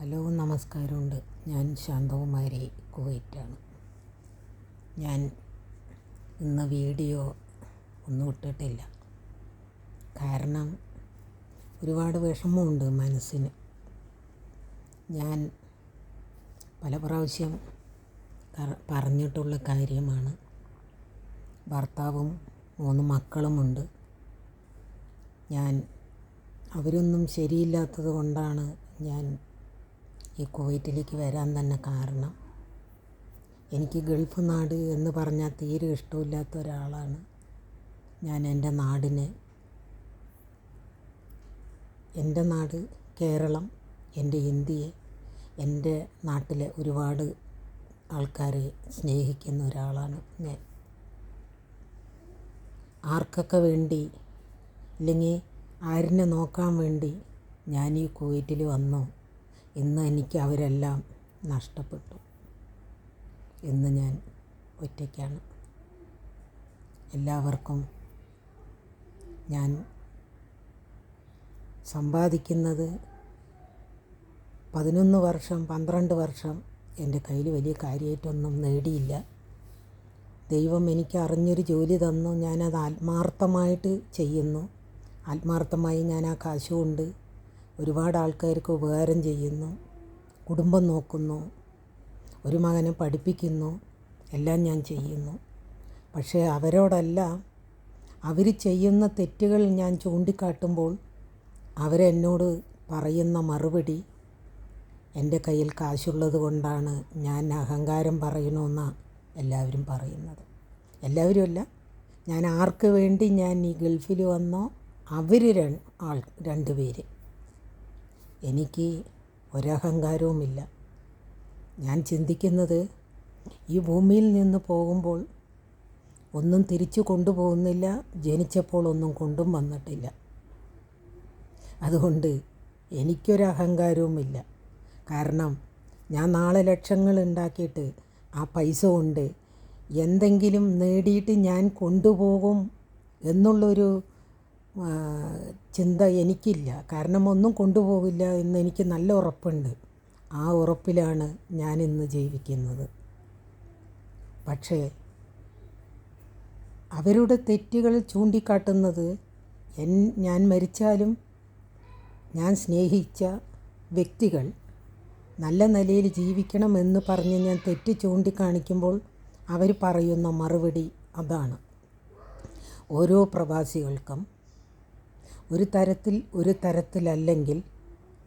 Hello, നമസ്കാരമുണ്ട്. ഞാൻ ശാന്തകുമാരി, കുവൈറ്റാണ്. ഞാൻ ഇന്ന് വീഡിയോ ഒന്നും ഇട്ടിട്ടില്ല. കാരണം ഒരുപാട് വിഷമമുണ്ട് മനസ്സിന്. ഞാൻ പല പ്രാവശ്യം പറഞ്ഞിട്ടുള്ള കാര്യമാണ്. ഭർത്താവും 3 മക്കളുമുണ്ട്. അവരൊന്നും ശരിയില്ലാത്തത് കൊണ്ടാണ് ഞാൻ ഈ കുവൈറ്റിലേക്ക് വരാൻ തന്നെ കാരണം. എനിക്ക് ഗൾഫ് നാട് എന്ന് പറഞ്ഞാൽ തീരെ ഇഷ്ടമില്ലാത്ത ഒരാളാണ് ഞാൻ. എൻ്റെ നാട് കേരളം, എൻ്റെ ഇന്ത്യയെ, എൻ്റെ നാട്ടിലെ ഒരുപാട് ആൾക്കാരെ സ്നേഹിക്കുന്ന ഒരാളാണ് ഞാൻ. ആർക്കൊക്കെ വേണ്ടി, ഇല്ലെങ്കിൽ ആരിനെ നോക്കാൻ വേണ്ടി ഞാൻ ഈ കുവൈറ്റിൽ വന്നു. ഇന്ന് എനിക്ക് അവരെല്ലാം നഷ്ടപ്പെട്ടു. ഇന്ന് ഞാൻ ഒറ്റയ്ക്കാണ്. എല്ലാവർക്കും ഞാൻ സമ്പാദിക്കുന്നത് 11 വർഷം 12 വർഷം എൻ്റെ കയ്യിൽ വലിയ കാര്യമായിട്ടൊന്നും നേടിയില്ല. ദൈവം എനിക്ക് അറിഞ്ഞൊരു ജോലി തന്നു. ഞാനത് ആത്മാർത്ഥമായിട്ട് ചെയ്യുന്നു. ആത്മാർത്ഥമായി ഞാൻ ആ കാശ് കൊണ്ട് ഒരുപാട് ആൾക്കാർക്ക് ഉപകാരം ചെയ്യുന്നു. കുടുംബം നോക്കുന്നു, ഒരു മകനെ പഠിപ്പിക്കുന്നു, എല്ലാം ഞാൻ ചെയ്യുന്നു. പക്ഷേ അവരോടെല്ലാം അവർ ചെയ്യുന്ന തെറ്റുകൾ ഞാൻ ചൂണ്ടിക്കാട്ടുമ്പോൾ അവരെന്നോട് പറയുന്ന മറുപടി, എൻ്റെ കയ്യിൽ കാശുള്ളത് കൊണ്ടാണ് ഞാൻ അഹങ്കാരം പറയണമെന്നാണ് എല്ലാവരും പറയുന്നത്. എല്ലാവരുമല്ല, ഞാൻ ആർക്ക് വേണ്ടി ഞാൻ ഈ ഗൾഫിൽ വന്നോ അവർ 2 പേര്. എനിക്ക് ഒരഹങ്കാരവുമില്ല. ഞാൻ ചിന്തിക്കുന്നത്, ഈ ഭൂമിയിൽ നിന്ന് പോകുമ്പോൾ ഒന്നും തിരിച്ചു കൊണ്ടുപോകുന്നില്ല. ജനിച്ചപ്പോൾ ഒന്നും കൊണ്ടും വന്നിട്ടില്ല. അതുകൊണ്ട് എനിക്കൊരഹങ്കാരവുമില്ല. കാരണം ഞാൻ നാളെ ലക്ഷങ്ങൾ ഉണ്ടാക്കിയിട്ട് ആ പൈസ കൊണ്ട് എന്തെങ്കിലും നേടിയിട്ട് ഞാൻ കൊണ്ടുപോകും എന്നുള്ളൊരു ചിന്ത എനിക്കില്ല. കാരണം ഒന്നും കൊണ്ടുപോകില്ല എന്ന് എനിക്ക് നല്ല ഉറപ്പുണ്ട്. ആ ഉറപ്പിലാണ് ഞാനിന്ന് ജീവിക്കുന്നത്. പക്ഷേ അവരുടെ തെറ്റുകൾ ചൂണ്ടിക്കാട്ടുന്നത്, ഞാൻ മരിച്ചാലും ഞാൻ സ്നേഹിച്ച വ്യക്തികൾ നല്ല നിലയിൽ ജീവിക്കണമെന്ന് പറഞ്ഞ് ഞാൻ തെറ്റ് ചൂണ്ടിക്കാണിക്കുമ്പോൾ അവർ പറയുന്ന മറുപടി അതാണ്. ഓരോ പ്രവാസികൾക്കും ഒരു തരത്തിലല്ലെങ്കിൽ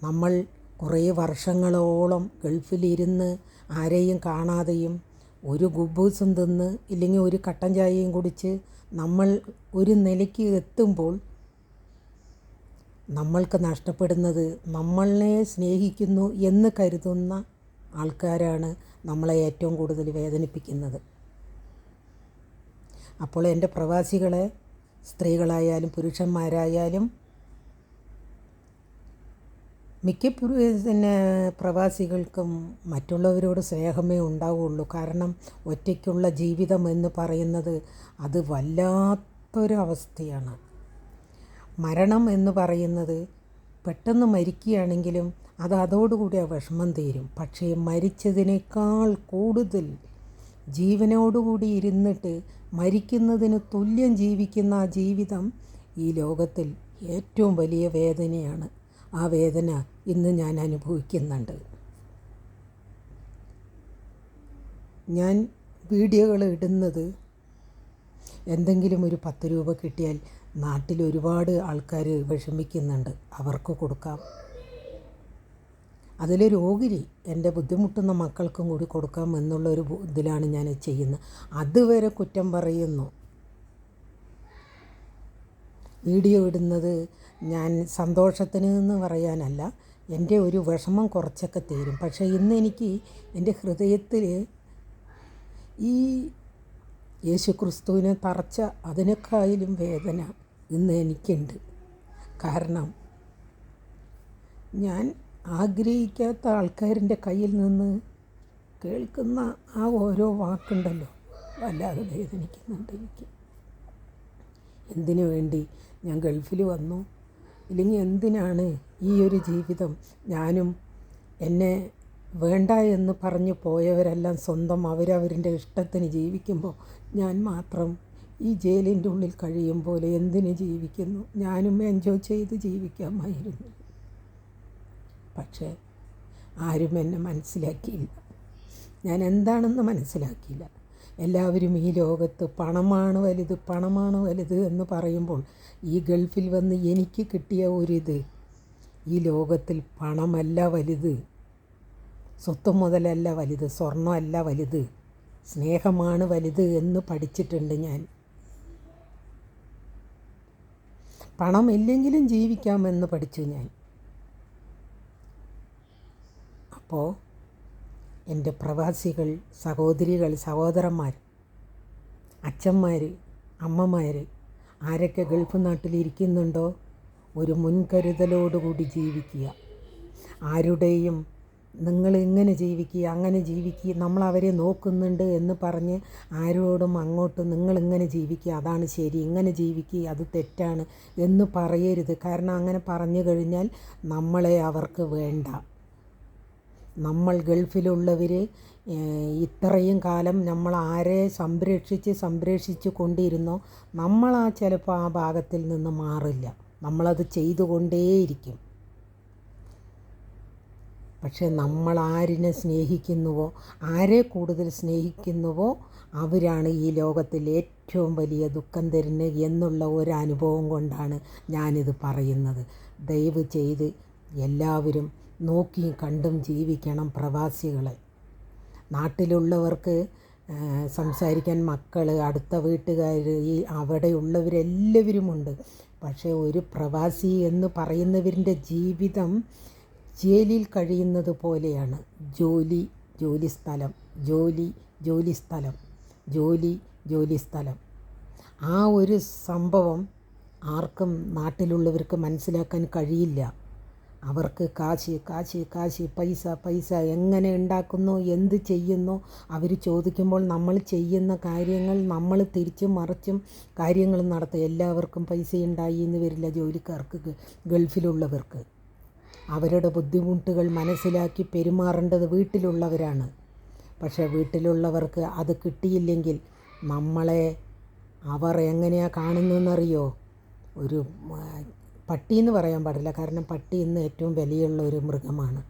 നമ്മൾ കുറേ വർഷങ്ങളോളം ഗൾഫിലിരുന്ന് ആരെയും കാണാതെയും ഒരു ഗുബൂസും തിന്ന് ഇല്ലെങ്കിൽ ഒരു കട്ടൻ ചായയും കുടിച്ച് നമ്മൾ ഒരു നിലയ്ക്ക് എത്തുമ്പോൾ നമ്മൾക്ക് നഷ്ടപ്പെടുന്നത് നമ്മളെ സ്നേഹിക്കുന്നു എന്ന് കരുതുന്ന ആൾക്കാരാണ് നമ്മളെ ഏറ്റവും കൂടുതൽ വേദനിപ്പിക്കുന്നത്. അപ്പോൾ എൻ്റെ പ്രവാസികളെ, സ്ത്രീകളായാലും പുരുഷന്മാരായാലും, മിക്ക പ്രവാസികൾക്കും മറ്റുള്ളവരോട് സ്നേഹമേ ഉണ്ടാവുള്ളൂ. കാരണം ഒറ്റയ്ക്കുള്ള ജീവിതം എന്ന് പറയുന്നത് അത് വല്ലാത്തൊരവസ്ഥയാണ്. മരണം എന്ന് പറയുന്നത്, പെട്ടെന്ന് മരിക്കുകയാണെങ്കിലും അതോടുകൂടി ആ വിഷമം തീരും. പക്ഷേ മരിച്ചതിനേക്കാൾ കൂടുതൽ ജീവനോടുകൂടി ഇരുന്നിട്ട് മരിക്കുന്നതിന് തുല്യം ജീവിക്കുന്ന ആ ജീവിതം ഈ ലോകത്തിൽ ഏറ്റവും വലിയ വേദനയാണ്. ആ വേദന ഇന്ന് ഞാൻ അനുഭവിക്കുന്നുണ്ട്. ഞാൻ വീഡിയോകൾ ഇടുന്നത് എന്തെങ്കിലും ഒരു 10 രൂപ കിട്ടിയാൽ നാട്ടിൽ ഒരുപാട് ആൾക്കാർ വിഷമിക്കുന്നുണ്ട്, അവർക്ക് കൊടുക്കാം. അതിലൊരു ഓഹരി എൻ്റെ ബുദ്ധിമുട്ടുന്ന മക്കൾക്കും കൂടി കൊടുക്കാം എന്നുള്ളൊരു ഇതിലാണ് ഞാൻ ചെയ്യുന്നത്. അതുവരെ കുറ്റം പറയുന്നു. വീഡിയോ ഇടുന്നത് ഞാൻ സന്തോഷത്തിന് എന്ന് പറയാനല്ല, എൻ്റെ ഒരു വിഷമം കുറച്ചൊക്കെ തീരും. പക്ഷേ ഇന്ന് എനിക്ക് എൻ്റെ ഹൃദയത്തിൽ ഈ യേശുക്രിസ്തുവിനെ തറച്ച അതിനേക്കാളും വേദന ഇന്ന് എനിക്കുണ്ട്. കാരണം ഞാൻ ആഗ്രഹിക്കാത്ത ആൾക്കാരിൻ്റെ കയ്യിൽ നിന്ന് കേൾക്കുന്ന ആ ഓരോ വാക്കുണ്ടല്ലോ, വല്ലാതെ വേദനിക്കുന്നുണ്ട് എനിക്ക്. എന്തിനു വേണ്ടി ഞാൻ ഗൾഫിൽ വന്നു, ഇല്ലെങ്കിൽ എന്തിനാണ് ഈ ഒരു ജീവിതം ഞാനും എന്നെ വേണ്ട എന്ന് പറഞ്ഞു പോയവരെല്ലാം സ്വന്തം അവരവരുടെ ഇഷ്ടത്തിന് ജീവിക്കുമ്പോൾ ഞാൻ മാത്രം ഈ ജയിലിൻ്റെ ഉള്ളിൽ കഴിയും പോലെ എന്തിന് ജീവിക്കുന്നു? ഞാനും എൻജോയ് ചെയ്ത് ജീവിക്കാമായിരുന്നു. പക്ഷേ ആരും എന്നെ മനസ്സിലാക്കിയില്ല. ഞാൻ എന്താണെന്ന് മനസ്സിലാക്കിയില്ല. എല്ലാവരും ഈ ലോകത്ത് പണമാണ് വലുത്, പണമാണ് വലുത് എന്ന് പറയുമ്പോൾ ഈ ഗൾഫിൽ വന്ന് എനിക്ക് കിട്ടിയ ഒരിത്, ഈ ലോകത്തിൽ പണമല്ല വലുത്, സ്വത്ത് മുതലല്ല വലുത്, സ്വർണ്ണമല്ല വലുത്, സ്നേഹമാണ് വലുത് എന്ന് പഠിച്ചിട്ടുണ്ട് ഞാൻ. പണമില്ലെങ്കിലും ജീവിക്കാമെന്ന് പഠിച്ചു ഞാൻ. അപ്പോൾ എൻ്റെ പ്രവാസികൾ, സഹോദരികൾ, സഹോദരന്മാർ, അച്ഛന്മാർ, അമ്മമാർ ആരൊക്കെ ഗൾഫ് നാട്ടിലിരിക്കുന്നുണ്ടോ, ഒരു മുൻകരുതലോടുകൂടി ജീവിക്കുക. ആരുടെയും നിങ്ങൾ ഇങ്ങനെ ജീവിക്കുക, അങ്ങനെ ജീവിക്കുക, നമ്മളവരെ നോക്കുന്നുണ്ട് എന്ന് പറഞ്ഞ് ആരോടും അങ്ങോട്ട് നിങ്ങളിങ്ങനെ ജീവിക്കുക, അതാണ് ശരി, ഇങ്ങനെ ജീവിക്കുക, അത് തെറ്റാണ് എന്ന് പറയരുത്. കാരണം അങ്ങനെ പറഞ്ഞു കഴിഞ്ഞാൽ നമ്മളെ അവർക്ക് വേണ്ട. നമ്മൾ ഗൾഫിലുള്ളവർ ഇത്രയും കാലം നമ്മൾ ആരെ സംരക്ഷിച്ച് കൊണ്ടിരുന്നോ, ചിലപ്പോൾ ആ ഭാഗത്തിൽ നിന്ന് മാറില്ല. നമ്മളത് ചെയ്തുകൊണ്ടേയിരിക്കും. പക്ഷേ നമ്മൾ ആരിനെ സ്നേഹിക്കുന്നുവോ, ആരെ കൂടുതൽ സ്നേഹിക്കുന്നുവോ അവരാണ് ഈ ലോകത്തിൽ ഏറ്റവും വലിയ ദുഃഖം തരുന്നത് എന്നുള്ള ഒരു അനുഭവം കൊണ്ടാണ് ഞാനിത് പറയുന്നത്. ദയവ് ചെയ്ത് എല്ലാവരും നോക്കിയും കണ്ടും ജീവിക്കണം. പ്രവാസികളെ, നാട്ടിലുള്ളവർക്ക് സംസാരിക്കാൻ മക്കൾ, അടുത്ത വീട്ടുകാർ, ഈ അവിടെയുള്ളവരെല്ലാവരുമുണ്ട്. പക്ഷേ ഒരു പ്രവാസി എന്ന് പറയുന്നവരുടെ ജീവിതം ജയിലിൽ കഴിയുന്നത് പോലെയാണ്. ജോലി സ്ഥലം. ആ ഒരു സംഭവം ആർക്കും നാട്ടിലുള്ളവർക്ക് മനസ്സിലാക്കാൻ കഴിയില്ല. അവർക്ക് കാശ്, പൈസ എങ്ങനെ ഉണ്ടാക്കുന്നു, എന്ത് ചെയ്യുന്നു അവർ ചോദിക്കുമ്പോൾ നമ്മൾ ചെയ്യുന്ന കാര്യങ്ങൾ നമ്മൾ തിരിച്ചും മറിച്ചും കാര്യങ്ങൾ നടത്തും. എല്ലാവർക്കും പൈസ ഉണ്ടായി എന്ന് വരില്ല. ജോലിക്കാർക്ക്, ഗൾഫിലുള്ളവർക്ക് അവരുടെ ബുദ്ധിമുട്ടുകൾ മനസ്സിലാക്കി പെരുമാറേണ്ടത് വീട്ടിലുള്ളവരാണ്. പക്ഷേ വീട്ടിലുള്ളവർക്ക് അത് കിട്ടിയില്ലെങ്കിൽ നമ്മളെ അവർ എങ്ങനെയാണ് കാണുന്നതെന്നറിയോ? ഒരു പട്ടിയെന്ന് പറയാൻ പാടില്ല, കാരണം പട്ടി ഇന്ന് ഏറ്റവും വിലയുള്ള ഒരു മൃഗമാണ്.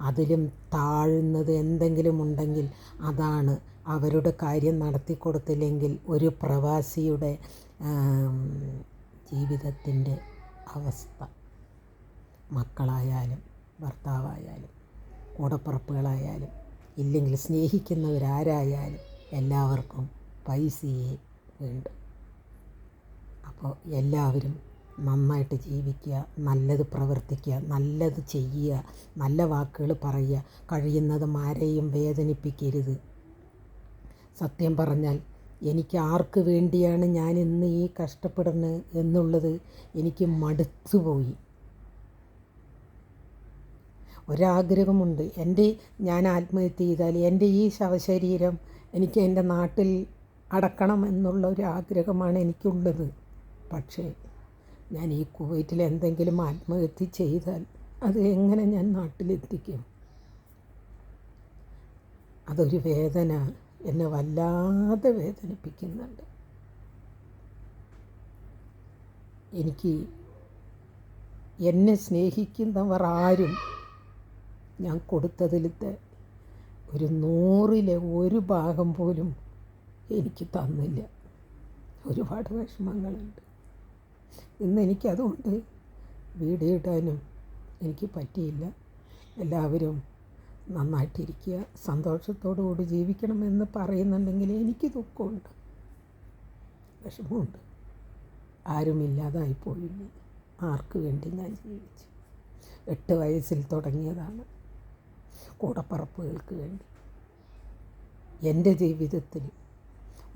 അതിലും താഴുന്നത് എന്തെങ്കിലും ഉണ്ടെങ്കിൽ അതാണ് അവരുടെ കാര്യം നടത്തി കൊടുത്തില്ലെങ്കിൽ ഒരു പ്രവാസിയുടെ ജീവിതത്തിൻ്റെ അവസ്ഥ. മക്കളായാലും ഭർത്താവായാലും കൂടപ്പിറപ്പുകളായാലും ഇല്ലെങ്കിൽ സ്നേഹിക്കുന്നവരാരായാലും എല്ലാവർക്കും പൈസയെ വേണ്ടു. അപ്പോൾ എല്ലാവരും നന്നായിട്ട് ജീവിക്കുക, നല്ലത് പ്രവർത്തിക്കുക, നല്ലത് ചെയ്യുക, നല്ല വാക്കുകൾ പറയുക, കഴിയുന്നതും ആരെയും വേദനിപ്പിക്കരുത്. സത്യം പറഞ്ഞാൽ എനിക്ക് ആർക്ക് വേണ്ടിയാണ് ഞാൻ ഇന്ന് ഈ കഷ്ടപ്പെടുന്നത് എന്നുള്ളത് എനിക്ക് മടുത്തുപോയി. ഒരാഗ്രഹമുണ്ട്, ഞാൻ ആത്മഹത്യ ചെയ്താൽ എൻ്റെ ഈ ശവശരീരം എനിക്ക് എൻ്റെ നാട്ടിൽ അടക്കണം എന്നുള്ള ഒരു ആഗ്രഹമാണ് എനിക്കുള്ളത്. പക്ഷേ ഞാൻ ഈ കുവൈറ്റിൽ എന്തെങ്കിലും ആത്മഹത്യ ചെയ്താൽ അത് എങ്ങനെ ഞാൻ നാട്ടിലെത്തിക്കും? അതൊരു വേദന എന്നെ വല്ലാതെ വേദനിപ്പിക്കുന്നുണ്ട്. എന്നെ സ്നേഹിക്കുന്നവർ ആരും ഞാൻ കൊടുത്തതിലത്തെ ഒരു 100-ലെ 1 ഭാഗം പോലും എനിക്ക് തന്നില്ല. ഒരുപാട് വിഷമങ്ങളുണ്ട്. ഇന്ന് എനിക്കതുകൊണ്ട് വീഡിയോ ഇടാനും എനിക്ക് പറ്റിയില്ല. എല്ലാവരും നന്നായിട്ടിരിക്കുക, സന്തോഷത്തോടു കൂടി ജീവിക്കണമെന്ന് പറയുന്നുണ്ടെങ്കിൽ എനിക്ക് ദുഃഖമുണ്ട്, വിഷമമുണ്ട്. ആരുമില്ലാതായിപ്പോയില്ല. ആർക്ക് വേണ്ടി ഞാൻ ജീവിച്ചു? 8 വയസ്സിൽ തുടങ്ങിയതാണ് കൂടപ്പറപ്പുകൾക്ക് വേണ്ടി. എൻ്റെ ജീവിതത്തിൽ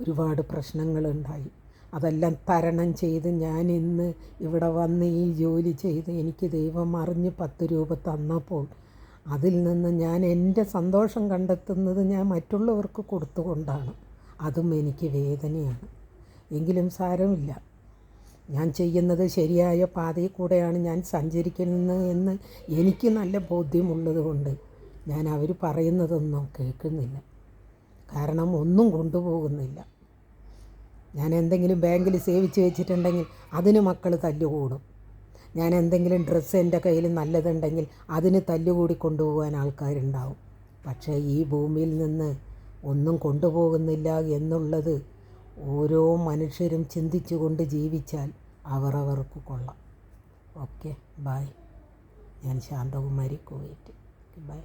ഒരുപാട് പ്രശ്നങ്ങളുണ്ടായി. അതെല്ലാം തരണം ചെയ്ത് ഞാൻ ഇന്ന് ഇവിടെ വന്ന് ഈ ജോലി ചെയ്ത് എനിക്ക് ദൈവം അറിഞ്ഞ് 10 രൂപ തന്നപ്പോൾ അതിൽ നിന്ന് ഞാൻ എൻ്റെ സന്തോഷം കണ്ടെത്തുന്നത് ഞാൻ മറ്റുള്ളവർക്ക് കൊടുത്തുകൊണ്ടാണ്. അതും എനിക്ക് വേദനയാണ്. എങ്കിലും സാരമില്ല, ഞാൻ ചെയ്യുന്നത് ശരിയായ പാതയിൽ കൂടെയാണ് ഞാൻ സഞ്ചരിക്കുന്നത് എന്ന് എനിക്ക് നല്ല ബോധ്യമുള്ളത് കൊണ്ട് ഞാൻ അവർ പറയുന്നതൊന്നും കേൾക്കുന്നില്ല. കാരണം ഒന്നും കൊണ്ടുപോകുന്നില്ല. ഞാൻ എന്തെങ്കിലും ബാങ്കിൽ സേവിച്ച് വെച്ചിട്ടുണ്ടെങ്കിൽ അതിന് മക്കൾ തല്ലുകൂടും. ഞാൻ എന്തെങ്കിലും ഡ്രസ്സ് എൻ്റെ കയ്യിൽ നല്ലതുണ്ടെങ്കിൽ അതിന് തല്ലുകൂടി കൊണ്ടുപോകാൻ ആൾക്കാരുണ്ടാവും. പക്ഷേ ഈ ഭൂമിയിൽ നിന്ന് ഒന്നും കൊണ്ടുപോകുന്നില്ല എന്നുള്ളത് ഓരോ മനുഷ്യരും ചിന്തിച്ചുകൊണ്ട് ജീവിച്ചാൽ അവർക്ക് കൊള്ളാം. Okay, bye. ഞാൻ ശാന്തകുമാരി, കുവൈറ്റ്. ബൈ.